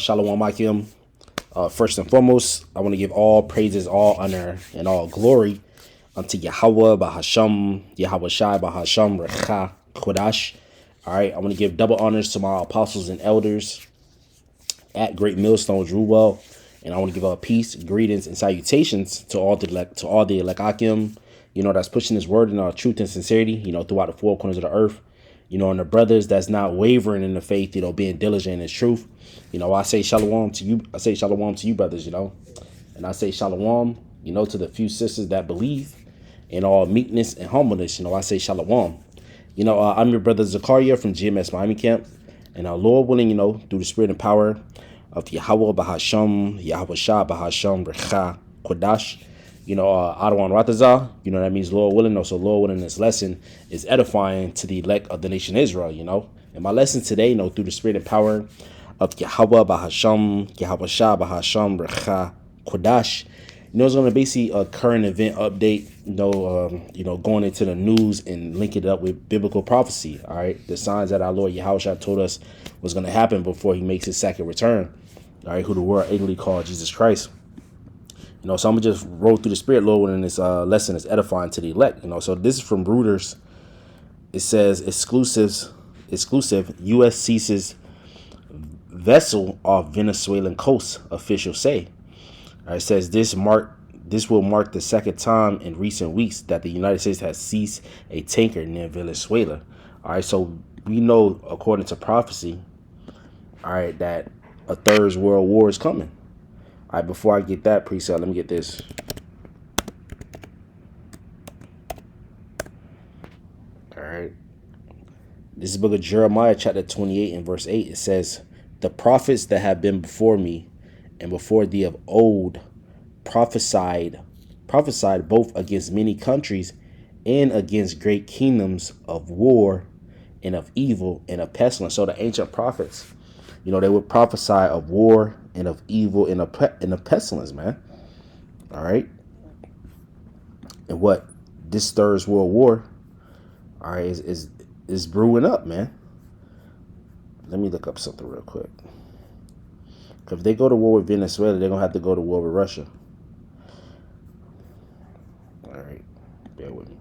Shalom Akim. First and foremost, I want to give all praises, all honor, and all glory unto Yahweh Bahasham, Yahweh Shai Bahasham Recha Kodash. All right, I want to give double honors to my apostles and elders at Great Millstones Ruwell, and I want to give peace, greetings, and salutations to all the elect Akim, that's pushing His word in truth and sincerity, throughout the four corners of the earth, and the brothers that's not wavering in the faith, being diligent in His truth. I say shalom to you. I say shalom to you, brothers. And I say shalom, to the few sisters that believe in all meekness and humbleness. I say shalom. I'm your brother Zakaria from GMS Miami Camp. And our Lord willing, through the spirit and power of Yahweh Bahasham, Yahweh Shah Bahasham, Recha, Kodash, Adawan Ratazah, that means Lord willing. So Lord willing, this lesson is edifying to the elect of the nation Israel, And my lesson today, through the spirit and power of Yahweh Bahasham, Yahweh Shah Bahasham, Recha, Kodash, it's going to basically a current event update, going into the news and linking it up with biblical prophecy. All right. The signs that our Lord Yahushua told us was going to happen before He makes His second return. All right. Who the world ignorantly called Jesus Christ. So I'm going to just roll through the spirit, Lord, when this lesson is edifying to the elect. So this is from Reuters. It says exclusive U.S. ceases vessel off Venezuelan coast, officials say. It says this will mark the second time in recent weeks that the United States has seized a tanker near Venezuela. All right, so we know according to prophecy, all right, that a third world war is coming. All right, before I get that precept, let me get this. All right, this is the book of Jeremiah, chapter 28 and verse 8. It says, "The prophets that have been before me and before thee of old prophesied both against many countries and against great kingdoms of war and of evil and of pestilence." So the ancient prophets, they would prophesy of war and of evil and of pestilence, man. All right. And what this third world war, all right, is brewing up, man. Let me look up something real quick. Because if they go to war with Venezuela, they're gonna have to go to war with Russia. All right, bear with me.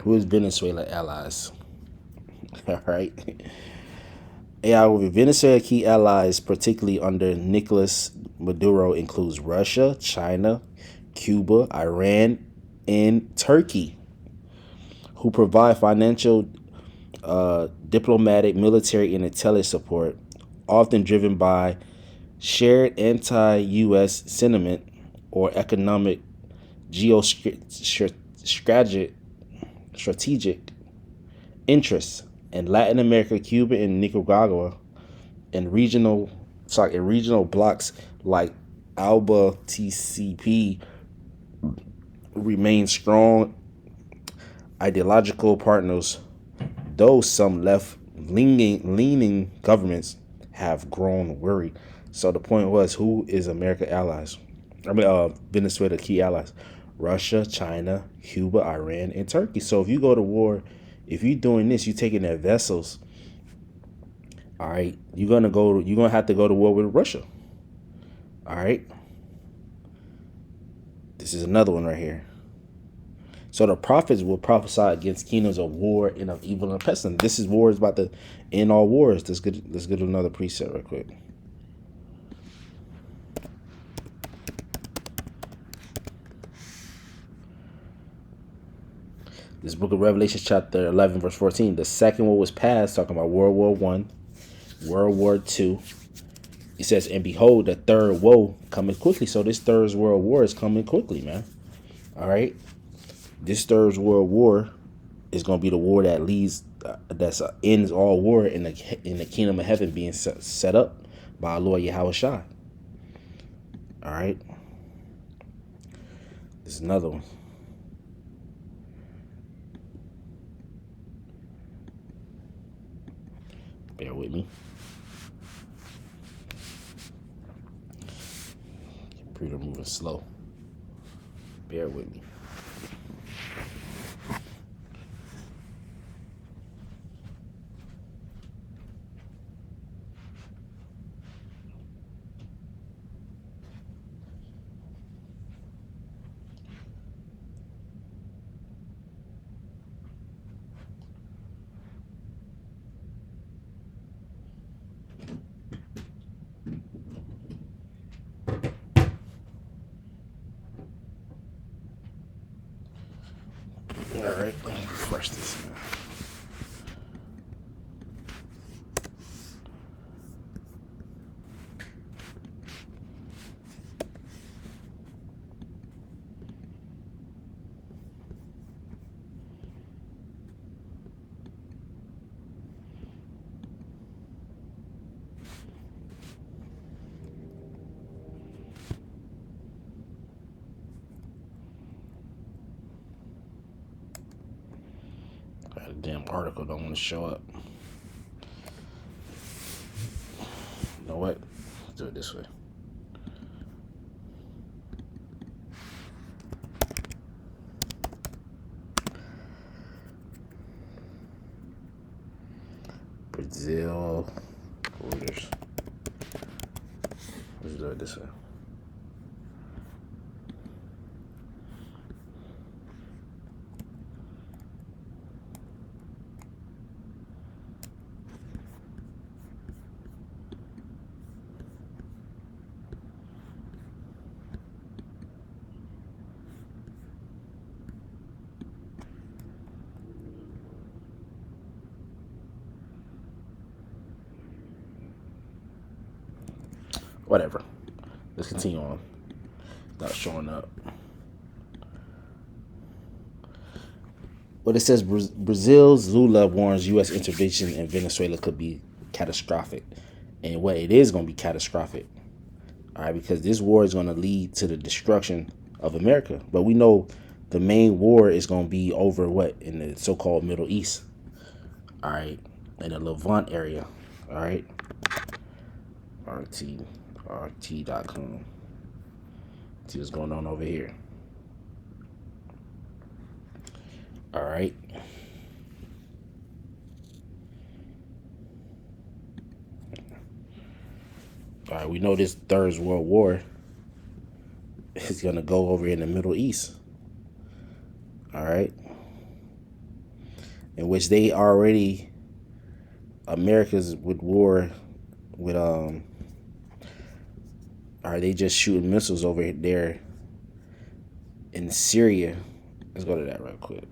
Who is Venezuela allies? All right. Yeah, with Venezuela key allies, particularly under Nicolas Maduro, includes Russia, China, Cuba, Iran, and Turkey, who provide financial, diplomatic, military, and intelligence support, often driven by shared anti-U.S. sentiment or economic strategic interests in Latin America, Cuba, and Nicaragua, and regional blocks like ALBA TCP remain strong ideological partners, though some left-leaning governments have grown worried. So the point was, who is America allies? Venezuela key allies: Russia, China, Cuba, Iran, and Turkey. So if you go to war, if you're doing this, you're taking their vessels. All right, you're gonna have to go to war with Russia. All right, this is another one right here. So the prophets will prophesy against kingdoms of war and of evil and pestilence. This is war is about to end all wars. Let's get another precept real quick. This book of Revelation, chapter 11, verse 14. The second war was past, talking about World War One, World War Two. It says, "And behold, the third woe coming quickly." So this third world war is coming quickly, man. All right. This third world war is going to be the war that ends all war in the kingdom of heaven being set up by our Lord Yahweh Shai. All right. This is another one. Bear with me. Computer moving slow. Bear with me. All right, let me refresh this. The damn article don't want to show up. You know what? Let's do it this way. Brazil Reuters. Let's do it this way. Whatever. Let's continue on. Not showing up. But it says Brazil's Lula warns U.S. intervention in Venezuela could be catastrophic. And what it is going to be catastrophic. All right, because this war is going to lead to the destruction of America. But we know the main war is going to be over what? In the so-called Middle East. All right. In the Levant area. All right. RT.com. See what's going on over here. All right. All right, we know this Third World War is going to go over in the Middle East. All right. In which they already, America's with war with, are they just shooting missiles over there in Syria? Let's go to that real quick.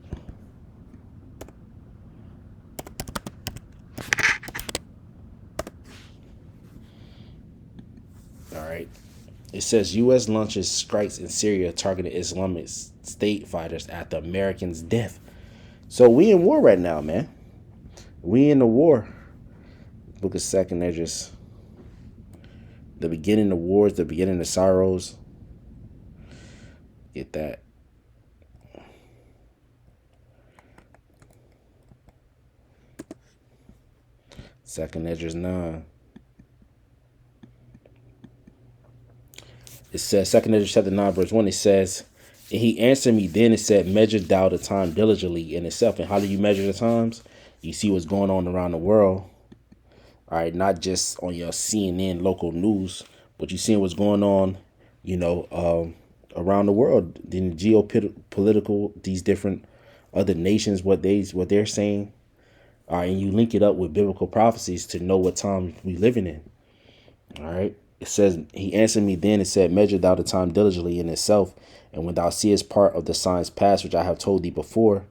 All right. It says U.S. launches strikes in Syria targeting Islamic State fighters after Americans' death. So we in war right now, man. We in the war. Book of Second Esdras. The beginning of wars, the beginning of sorrows. Get that. Second Esdras 9. It says, Second Esdras chapter 9, verse 1, it says, and he answered me then and said, measure thou the time diligently in itself. And how do you measure the times? You see what's going on around the world. All right, not just on your CNN local news, but you seeing what's going on, around the world, in geopolitical, these different other nations, what they're saying. All right, and you link it up with biblical prophecies to know what time we living in. All right. It says, he answered me then and said, measure thou the time diligently in itself, and when thou seest part of the signs past, which I have told thee before,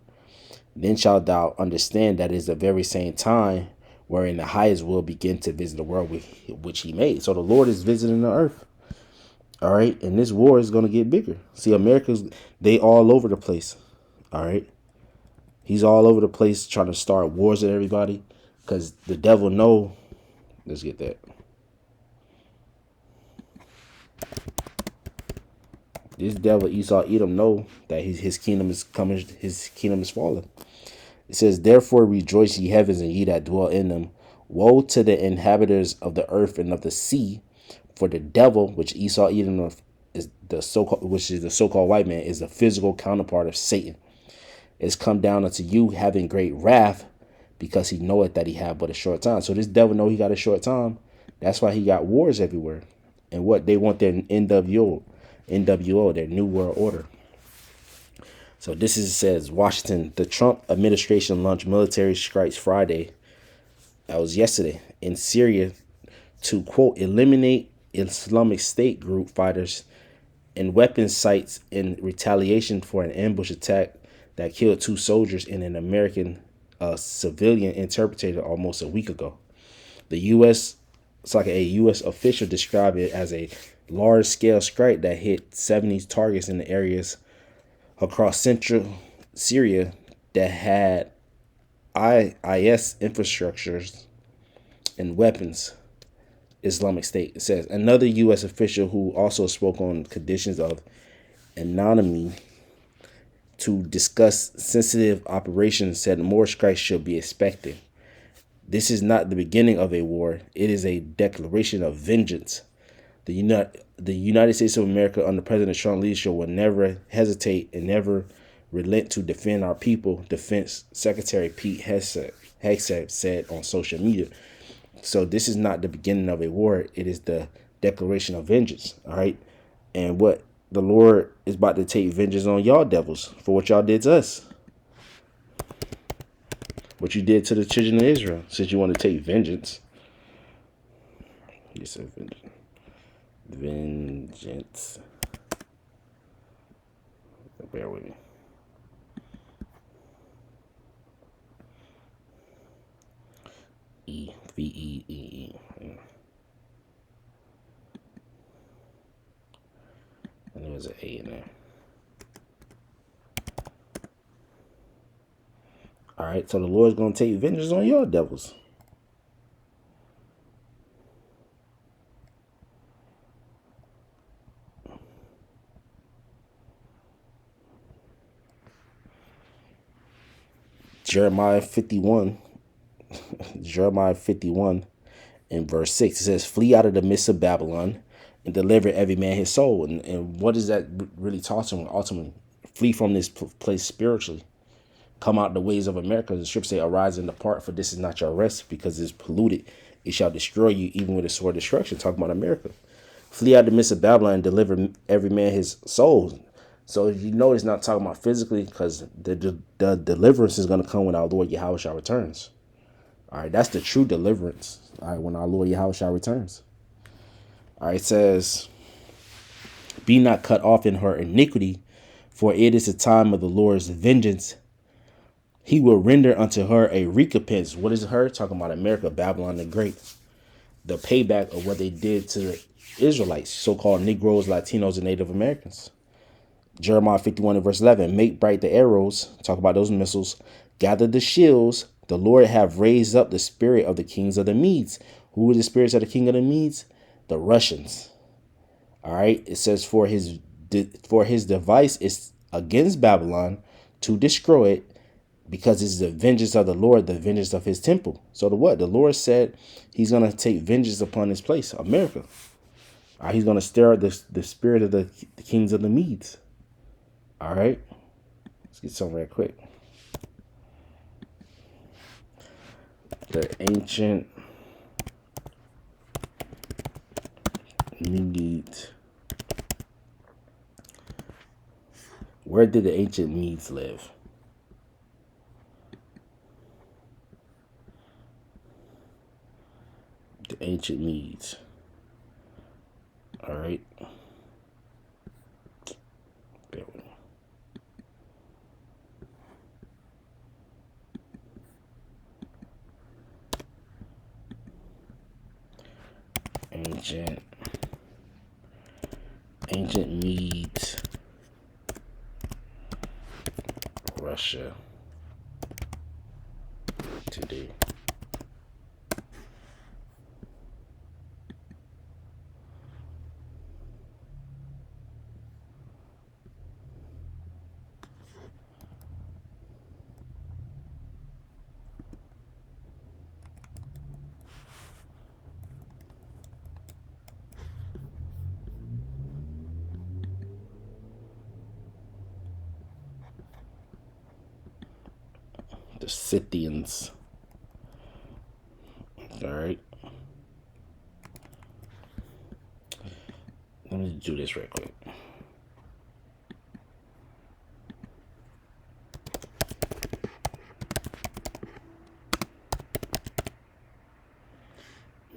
then shalt thou understand that it is the very same time wherein the highest will begin to visit the world which he made. So the Lord is visiting the earth. All right. And this war is going to get bigger. See, they all over the place. All right. He's all over the place trying to start wars with everybody because the devil know. Let's get that. This devil Esau Edom know that his kingdom is coming. His kingdom is falling. It says, therefore rejoice ye heavens and ye that dwell in them. Woe to the inhabitants of the earth and of the sea, for the devil, which Esau Edom is the so-called, which is the so-called white man, is the physical counterpart of Satan. It's come down unto you having great wrath, because he knoweth that he have but a short time. So this devil know he got a short time. That's why he got wars everywhere. And what they want, their NWO, their New World Order. So this is, says Washington, the Trump administration launched military strikes Friday. That was yesterday in Syria to, quote, eliminate Islamic State group fighters and weapons sites in retaliation for an ambush attack that killed 2 soldiers and an American civilian interpreter almost a week ago. The U.S. It's like a U.S. official described it as a large-scale strike that hit 70 targets in the areas across central Syria that had IS infrastructures and weapons. Islamic State. It says another U.S. official who also spoke on conditions of anonymity to discuss sensitive operations said more strikes should be expected. This is not the beginning of a war. It is a declaration of vengeance. The United States of America under President Trump's leadership will never hesitate and never relent to defend our people, Defense Secretary Pete Hegseth said on social media. So this is not the beginning of a war. It is the declaration of vengeance. All right. And what the Lord is about to take vengeance on y'all devils for what y'all did to us. What you did to the children of Israel. Since you want to take vengeance. You said vengeance. Vengeance. Bear with me. VEEE. And there was an A in there. All right, so the Lord's going to take vengeance on your devils. Jeremiah 51 in verse 6, it says, flee out of the midst of Babylon and deliver every man his soul. And what is that really talking about? Ultimately, flee from this place spiritually. Come out the ways of America. The scripture say, arise and depart, for this is not your rest, because it's polluted. It shall destroy you, even with a sword of destruction. Talking about America. Flee out of the midst of Babylon and deliver every man his soul. So if you know it's not talking about physically, because the deliverance is going to come when our Lord Yahushua returns. All right, that's the true deliverance. All right, when our Lord Yahushua returns. All right, it says, be not cut off in her iniquity, for it is the time of the Lord's vengeance. He will render unto her a recompense. What is her? Talking about America, Babylon the Great. The payback of what they did to the Israelites, so-called Negroes, Latinos, and Native Americans. Jeremiah 51 and verse 11, make bright the arrows, talk about those missiles, gather the shields. The Lord have raised up the spirit of the kings of the Medes. Who are the spirits of the king of the Medes? The Russians. All right. It says for his device is against Babylon to destroy it, because it's the vengeance of the Lord, the vengeance of his temple. So the what? The Lord said he's going to take vengeance upon this place, America. All right, he's going to stir up the spirit of the kings of the Medes. All right. Let's get some right quick. The ancient Medes. Where did the ancient Medes live? The ancient Medes. All right. Bear with me. Ancient Medes, Russia today. The Scythians. All right. Let me do this real quick.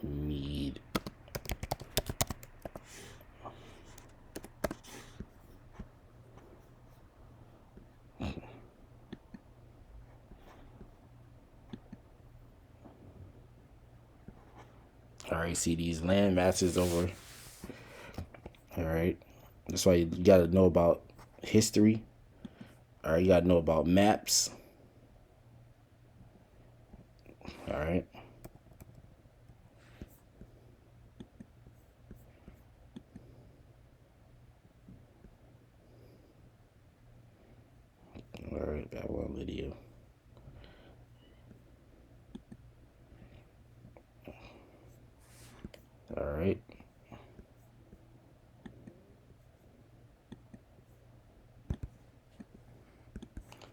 Mede. All right, see these land masses over. All right. That's why you got to know about history. All right, you got to know about maps. All right. All right, got one video. All right.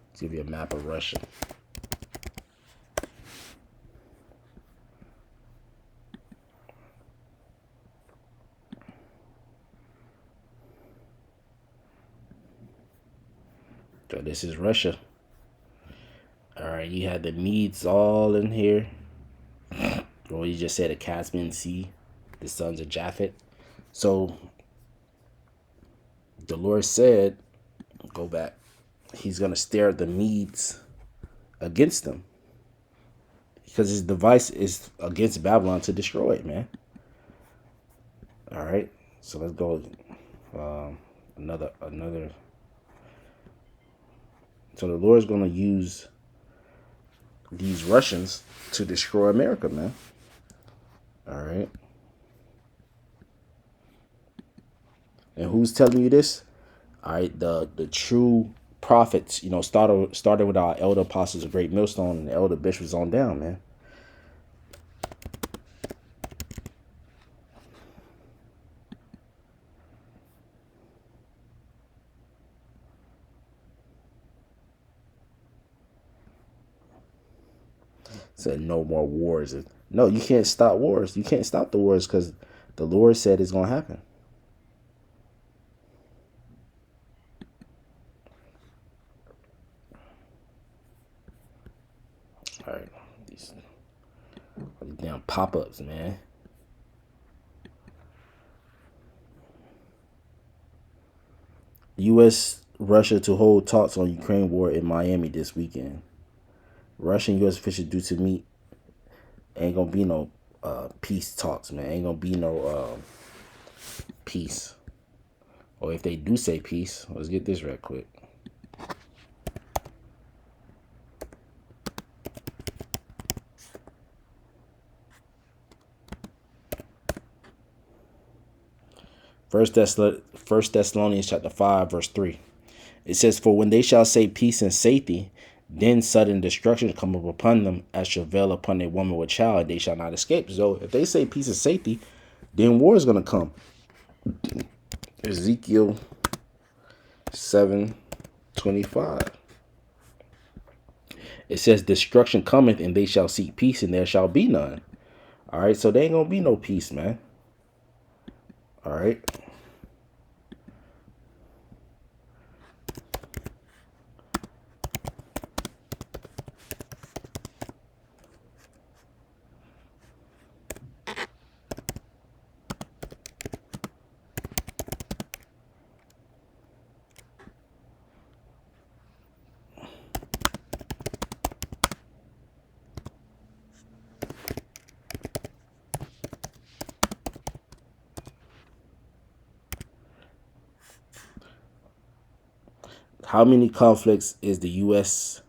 Let's give you a map of Russia. So this is Russia. All right, you had the Medes all in here. Well, you just said the Caspian Sea, the sons of Japhet. So the Lord said, go back, he's going to stare at the Medes against them. Because his device is against Babylon to destroy it, man. All right, so let's go. Another. So the Lord's going to use these Russians to destroy America, man. All right. And who's telling you this? All right, the true prophets, started with our elder apostles of Great Millstone and the elder bishops on down, man. Said no more wars. No, you can't stop wars. You can't stop the wars because the Lord said it's going to happen. All right. These damn pop-ups, man. U.S. Russia to hold talks on Ukraine war in Miami this weekend. Russian U.S. officials due to meet. Ain't gonna be no peace talks, man. Ain't gonna be no peace. Or if they do say peace, let's get this right quick. First Thessalonians chapter 5, verse 3. It says, for when they shall say peace and safety, then sudden destruction come up upon them as travail upon a woman with child, they shall not escape. So if they say peace and safety, then war is going to come. Ezekiel 7:25. It says, destruction cometh, and they shall seek peace, and there shall be none. All right, so there ain't going to be no peace, man. All right. How many conflicts is the U.S.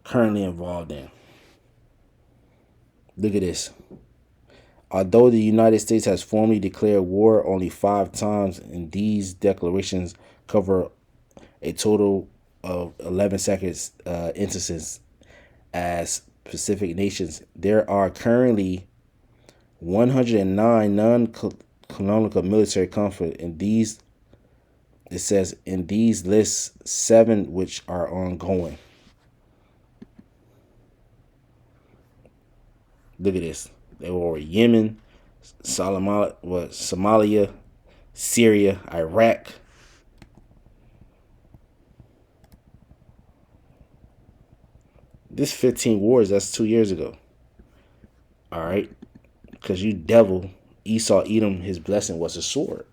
currently involved in? Look at this. Although the United States has formally declared war only 5 times, and these declarations cover a total of 11 seconds instances as Pacific nations, there are currently 109 non-canonical military conflicts. In these, it says, in these lists, 7 which are ongoing. Look at this. They were over Yemen, Somalia, Syria, Iraq. This 15 wars, that's 2 years ago. All right. Because you devil, Esau, Edom, his blessing was a sword.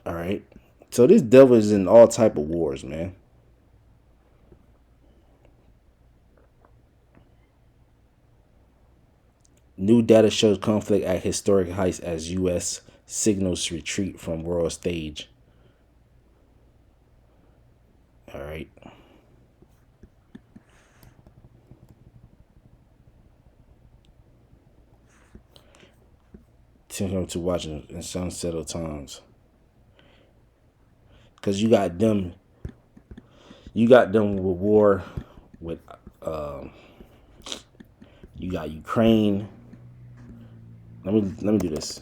All right. So this devil is in all type of wars, man. New data shows conflict at historic heights as U.S. signals retreat from world stage. All right. Come to watching in some settled times. Because you got them with war with you got Ukraine. Let me do this.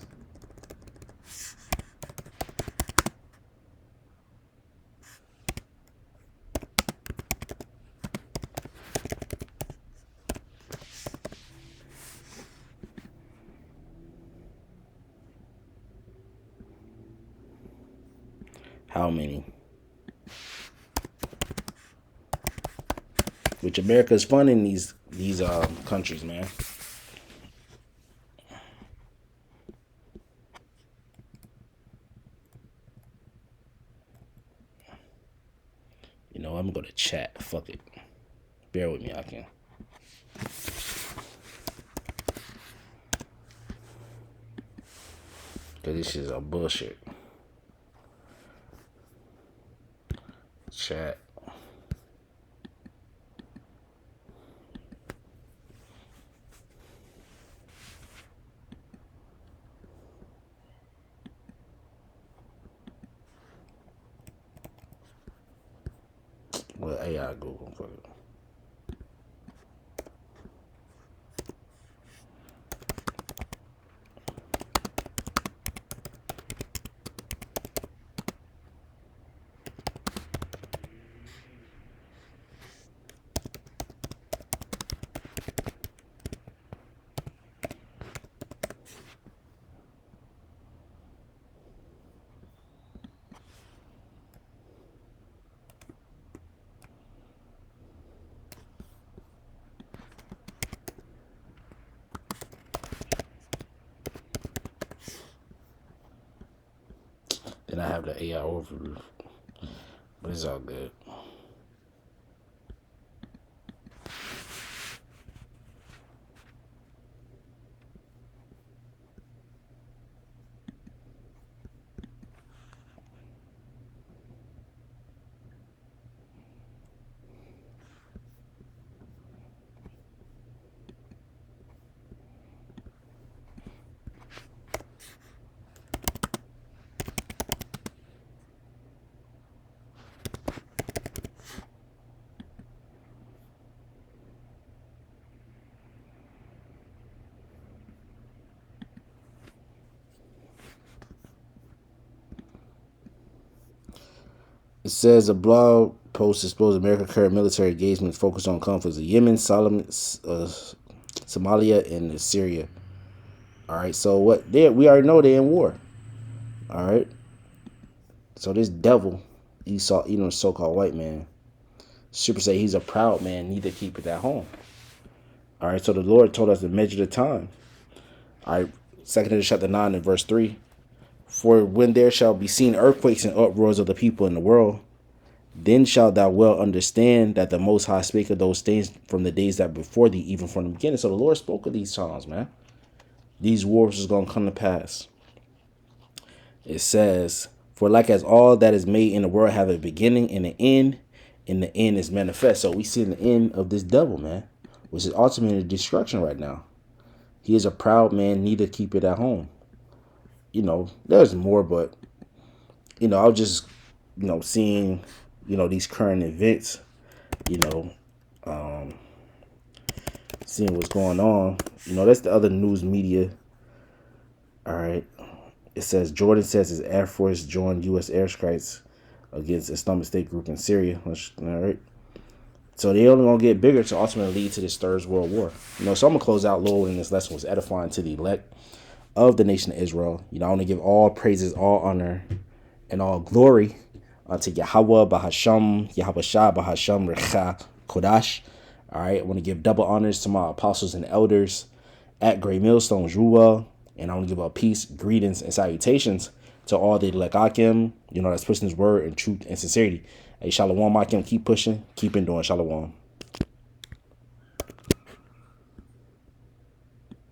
How many? Which America's funding these countries, man. You know, I'm gonna chat. Fuck it. Bear with me, I can. Cause this shit's a bullshit. Chat. Well, AI Google. Fuck it. Then I have the AI overview. But it's all good. It says a blog post exposed America's current military engagement focused on conflicts in Yemen, Somalia, and Syria. All right, so what? We already know they're in war. All right, so this devil, Esau, so-called white man, Super say he's a proud man, need to keep it at home. All right, so the Lord told us to measure the time. All right, 2 chapter 9 and verse 3. For when there shall be seen earthquakes and uproars of the people in the world, then shalt thou well understand that the Most High spake of those things from the days that before thee, even from the beginning. So the Lord spoke of these times, man. These wars is going to come to pass. It says, for like as all that is made in the world have a beginning and an end, and the end is manifest. So we see the end of this devil, man, which is ultimately destruction right now. He is a proud man, need to keep it at home. There's more, but, I was just, seeing, these current events, seeing what's going on. That's the other news media. All right. It says Jordan says his Air Force joined U.S. airstrikes against Islamic State group in Syria. All right. So they only gonna get bigger to ultimately lead to this third world war. So I'm gonna close out. Lord, in this lesson was edifying to the elect of the nation of Israel. I want to give all praises, all honor, and all glory unto Yahweh Bahasham, Yahweh Shah Bahasham Recha Kodash. All right, I want to give double honors to my apostles and elders at Great Millstone, Ruel, and I want to give a peace, greetings, and salutations to all the Lekakim, that's pushing his word and truth and sincerity. Hey, Shalom, Akim, keep pushing, keep enduring. Shalom.